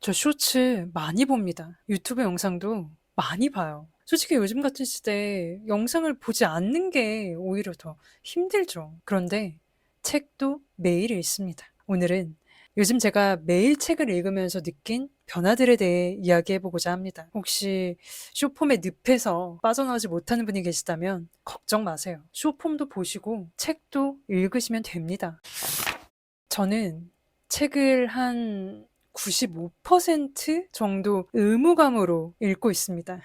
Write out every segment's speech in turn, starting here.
저 쇼츠 많이 봅니다. 유튜브 영상도 많이 봐요. 솔직히 요즘 같은 시대에 영상을 보지 않는 게 오히려 더 힘들죠. 그런데 책도 매일 읽습니다. 오늘은 요즘 제가 매일 책을 읽으면서 느낀 변화들에 대해 이야기해보고자 합니다. 혹시 쇼폼의 늪에서 빠져나오지 못하는 분이 계시다면 걱정 마세요. 쇼폼도 보시고 책도 읽으시면 됩니다. 저는 책을 한 95% 정도 의무감으로 읽고 있습니다.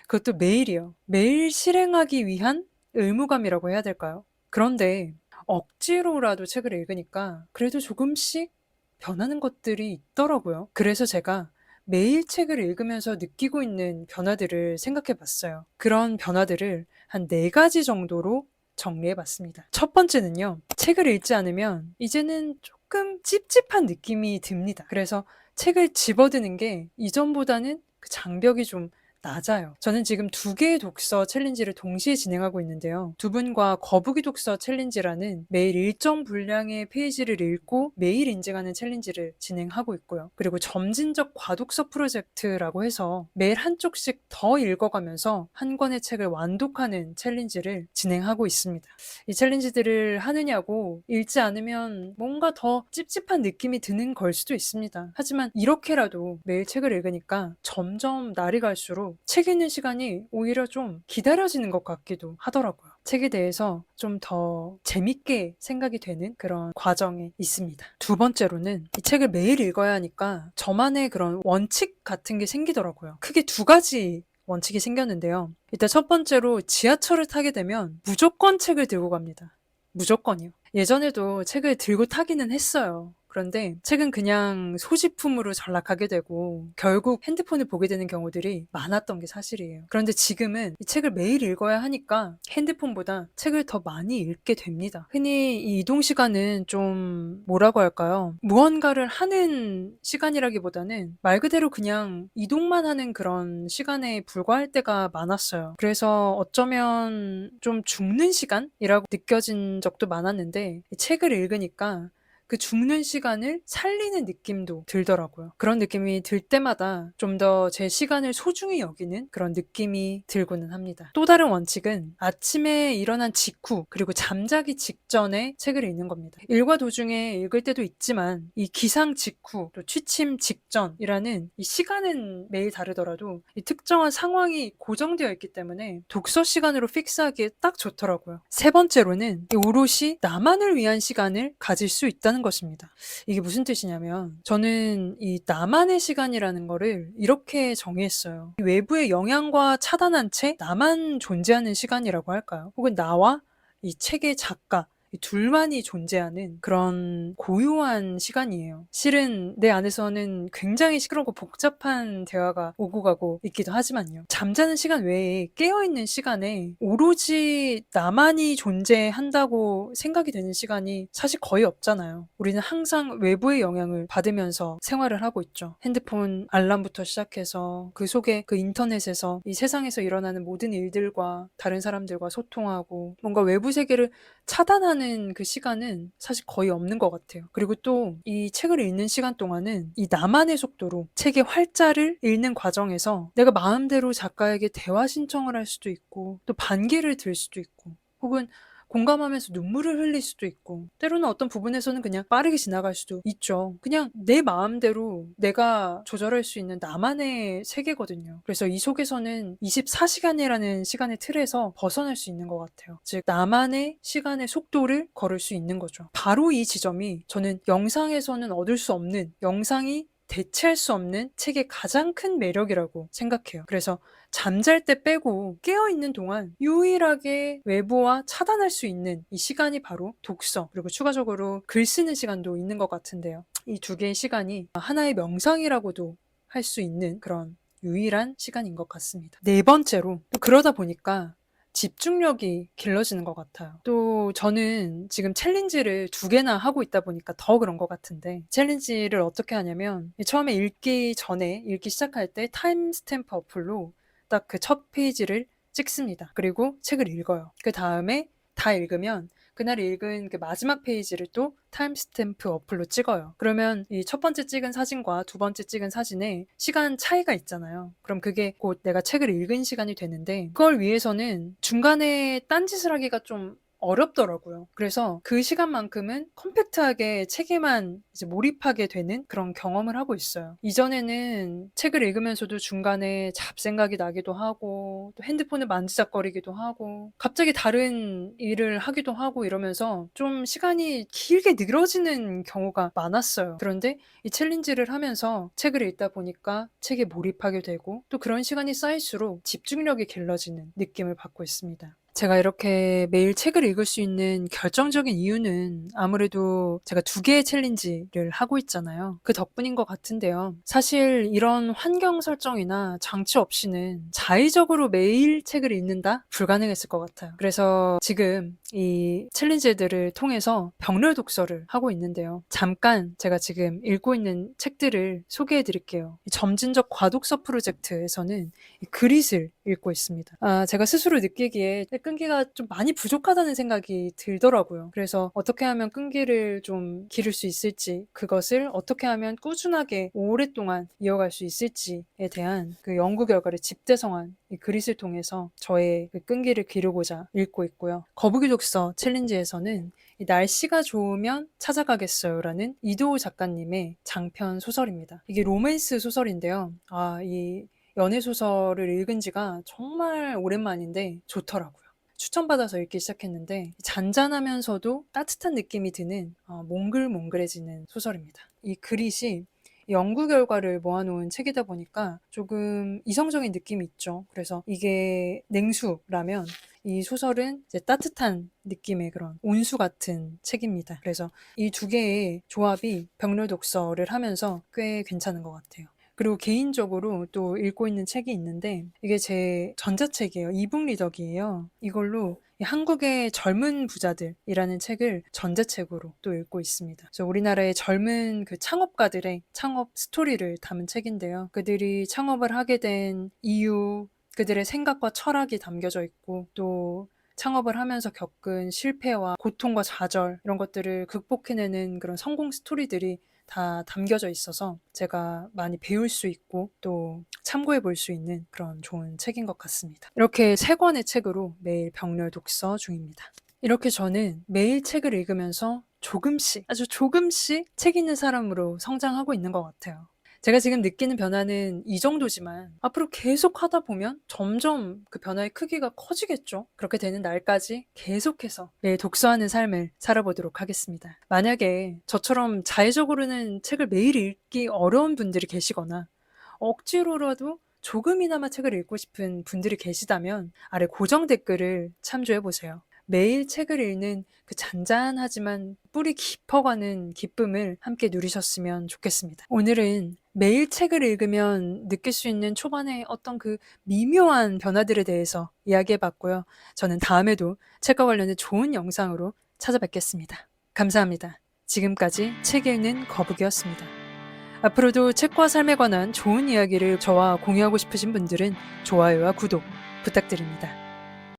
그것도 매일이요. 매일 실행하기 위한 의무감이라고 해야 될까요? 그런데 억지로라도 책을 읽으니까 그래도 조금씩 변하는 것들이 있더라고요. 그래서 제가 매일 책을 읽으면서 느끼고 있는 변화들을 생각해 봤어요. 그런 변화들을 한 4가지 정도로 정리해 봤습니다. 첫 번째는요, 책을 읽지 않으면 이제는 조금 찝찝한 느낌이 듭니다. 그래서 책을 집어드는 게 이전보다는 그 장벽이 좀 낮아요. 저는 지금 2개의 독서 챌린지를 동시에 진행하고 있는데요. 두 분과 거북이 독서 챌린지라는 매일 일정 분량의 페이지를 읽고 매일 인증하는 챌린지를 진행하고 있고요. 그리고 점진적 과독서 프로젝트라고 해서 매일 한쪽씩 더 읽어가면서 한 권의 책을 완독하는 챌린지를 진행하고 있습니다. 이 챌린지들을 하느냐고 읽지 않으면 뭔가 더 찝찝한 느낌이 드는 걸 수도 있습니다. 하지만 이렇게라도 매일 책을 읽으니까 점점 날이 갈수록 책 읽는 시간이 오히려 좀 기다려지는 것 같기도 하더라고요. 책에 대해서 좀 더 재밌게 생각이 되는 그런 과정에 있습니다. 두 번째로는 이 책을 매일 읽어야 하니까 저만의 그런 원칙 같은 게 생기더라고요. 크게 2가지 원칙이 생겼는데요. 일단 첫 번째로 지하철을 타게 되면 무조건 책을 들고 갑니다. 무조건이요. 예전에도 책을 들고 타기는 했어요. 그런데 책은 그냥 소지품으로 전락하게 되고 결국 핸드폰을 보게 되는 경우들이 많았던 게 사실이에요. 그런데 지금은 이 책을 매일 읽어야 하니까 핸드폰보다 책을 더 많이 읽게 됩니다. 흔히 이 이동 시간은 좀 뭐라고 할까요? 무언가를 하는 시간이라기보다는 말 그대로 그냥 이동만 하는 그런 시간에 불과할 때가 많았어요. 그래서 어쩌면 좀 죽는 시간이라고 느껴진 적도 많았는데 이 책을 읽으니까 그 죽는 시간을 살리는 느낌도 들더라고요. 그런 느낌이 들 때마다 좀 더 제 시간을 소중히 여기는 그런 느낌이 들고는 합니다. 또 다른 원칙은 아침에 일어난 직후 그리고 잠자기 직전에 책을 읽는 겁니다. 일과 도중에 읽을 때도 있지만 이 기상 직후 또 취침 직전이라는 이 시간은 매일 다르더라도 이 특정한 상황이 고정되어 있기 때문에 독서 시간으로 픽스하기에 딱 좋더라고요. 세 번째로는 이 오롯이 나만을 위한 시간을 가질 수 있다는 것입니다. 이게 무슨 뜻이냐면 저는 이 나만의 시간이라는 거를 이렇게 정의했어요. 외부의 영향과 차단한 채 나만 존재하는 시간이라고 할까요? 혹은 나와 이 책의 작가 이 둘만이 존재하는 그런 고요한 시간이에요. 실은 내 안에서는 굉장히 시끄럽고 복잡한 대화가 오고 가고 있기도 하지만요. 잠자는 시간 외에 깨어있는 시간에 오로지 나만이 존재한다고 생각이 되는 시간이 사실 거의 없잖아요. 우리는 항상 외부의 영향을 받으면서 생활을 하고 있죠. 핸드폰 알람부터 시작해서 그 속에 그 인터넷에서 이 세상에서 일어나는 모든 일들과 다른 사람들과 소통하고 뭔가 외부 세계를 차단하는 그 시간은 사실 거의 없는 것 같아요. 그리고 또 이 책을 읽는 시간 동안은 이 나만의 속도로 책의 활자를 읽는 과정에서 내가 마음대로 작가에게 대화 신청을 할 수도 있고 또 반기를 들 수도 있고 혹은 공감하면서 눈물을 흘릴 수도 있고 때로는 어떤 부분에서는 그냥 빠르게 지나갈 수도 있죠. 그냥 내 마음대로 내가 조절할 수 있는 나만의 세계거든요. 그래서 이 속에서는 24시간이라는 시간의 틀에서 벗어날 수 있는 것 같아요. 즉 나만의 시간의 속도를 걸을 수 있는 거죠. 바로 이 지점이 저는 영상에서는 얻을 수 없는 영상이 대체할 수 없는 책의 가장 큰 매력이라고 생각해요. 그래서 잠잘 때 빼고 깨어있는 동안 유일하게 외부와 차단할 수 있는 이 시간이 바로 독서, 그리고 추가적으로 글 쓰는 시간도 있는 것 같은데요. 이 2개의 시간이 하나의 명상이라고도 할 수 있는 그런 유일한 시간인 것 같습니다. 네 번째로, 또 그러다 보니까 집중력이 길러지는 것 같아요. 또 저는 지금 챌린지를 2개나 하고 있다 보니까 더 그런 것 같은데 챌린지를 어떻게 하냐면 처음에 읽기 시작할 때 타임스탬프 어플로 딱 그 첫 페이지를 찍습니다. 그리고 책을 읽어요. 그 다음에 다 읽으면 그날 읽은 그 마지막 페이지를 또 타임스탬프 어플로 찍어요. 그러면 이 첫 번째 찍은 사진과 두 번째 찍은 사진에 시간 차이가 있잖아요. 그럼 그게 곧 내가 책을 읽은 시간이 되는데 그걸 위해서는 중간에 딴짓을 하기가 좀 어렵더라고요. 그래서 그 시간만큼은 컴팩트하게 책에만 이제 몰입하게 되는 그런 경험을 하고 있어요. 이전에는 책을 읽으면서도 중간에 잡생각이 나기도 하고 또 핸드폰을 만지작거리기도 하고 갑자기 다른 일을 하기도 하고 이러면서 좀 시간이 길게 늘어지는 경우가 많았어요. 그런데 이 챌린지를 하면서 책을 읽다 보니까 책에 몰입하게 되고 또 그런 시간이 쌓일수록 집중력이 길러지는 느낌을 받고 있습니다. 제가 이렇게 매일 책을 읽을 수 있는 결정적인 이유는 아무래도 제가 2개의 챌린지를 하고 있잖아요. 그 덕분인 것 같은데요. 사실 이런 환경 설정이나 장치 없이는 자의적으로 매일 책을 읽는다? 불가능했을 것 같아요. 그래서 지금 이 챌린지들을 통해서 병렬 독서를 하고 있는데요. 잠깐 제가 지금 읽고 있는 책들을 소개해 드릴게요. 점진적 과독서 프로젝트에서는 이 그릿을 읽고 있습니다. 제가 스스로 느끼기에 끈기가 좀 많이 부족하다는 생각이 들더라고요. 그래서 어떻게 하면 끈기를 좀 기를 수 있을지, 그것을 어떻게 하면 꾸준하게 오랫동안 이어갈 수 있을지에 대한 그 연구 결과를 집대성한 이 그릿을 통해서 저의 그 끈기를 기르고자 읽고 있고요. 거북이 독서 챌린지에서는 이 날씨가 좋으면 찾아가겠어요라는 이도우 작가님의 장편 소설입니다. 이게 로맨스 소설인데요. 이 연애 소설을 읽은 지가 정말 오랜만인데 좋더라고요. 추천받아서 읽기 시작했는데 잔잔하면서도 따뜻한 느낌이 드는 몽글몽글해지는 소설입니다. 이 그릿이 연구 결과를 모아놓은 책이다 보니까 조금 이성적인 느낌이 있죠. 그래서 이게 냉수라면 이 소설은 이제 따뜻한 느낌의 그런 온수 같은 책입니다. 그래서 이 2개의 조합이 병렬 독서를 하면서 꽤 괜찮은 것 같아요. 그리고 개인적으로 또 읽고 있는 책이 있는데 이게 제 전자책이에요. 이북 리더기예요. 이걸로 한국의 젊은 부자들이라는 책을 전자책으로 또 읽고 있습니다. 그래서 우리나라의 젊은 그 창업가들의 창업 스토리를 담은 책인데요. 그들이 창업을 하게 된 이유, 그들의 생각과 철학이 담겨져 있고 또 창업을 하면서 겪은 실패와 고통과 좌절 이런 것들을 극복해내는 그런 성공 스토리들이 다 담겨져 있어서 제가 많이 배울 수 있고 또 참고해 볼 수 있는 그런 좋은 책인 것 같습니다. 이렇게 3권의 책으로 매일 병렬 독서 중입니다. 이렇게 저는 매일 책을 읽으면서 조금씩, 아주 조금씩 책 읽는 사람으로 성장하고 있는 것 같아요. 제가 지금 느끼는 변화는 이 정도지만 앞으로 계속 하다 보면 점점 그 변화의 크기가 커지겠죠. 그렇게 되는 날까지 계속해서 매일 독서하는 삶을 살아보도록 하겠습니다. 만약에 저처럼 자의적으로는 책을 매일 읽기 어려운 분들이 계시거나 억지로라도 조금이나마 책을 읽고 싶은 분들이 계시다면 아래 고정 댓글을 참조해보세요. 매일 책을 읽는 그 잔잔하지만 뿌리 깊어가는 기쁨을 함께 누리셨으면 좋겠습니다. 오늘은 매일 책을 읽으면 느낄 수 있는 초반의 어떤 그 미묘한 변화들에 대해서 이야기해봤고요. 저는 다음에도 책과 관련된 좋은 영상으로 찾아뵙겠습니다. 감사합니다. 지금까지 책 읽는 거북이었습니다. 앞으로도 책과 삶에 관한 좋은 이야기를 저와 공유하고 싶으신 분들은 좋아요와 구독 부탁드립니다.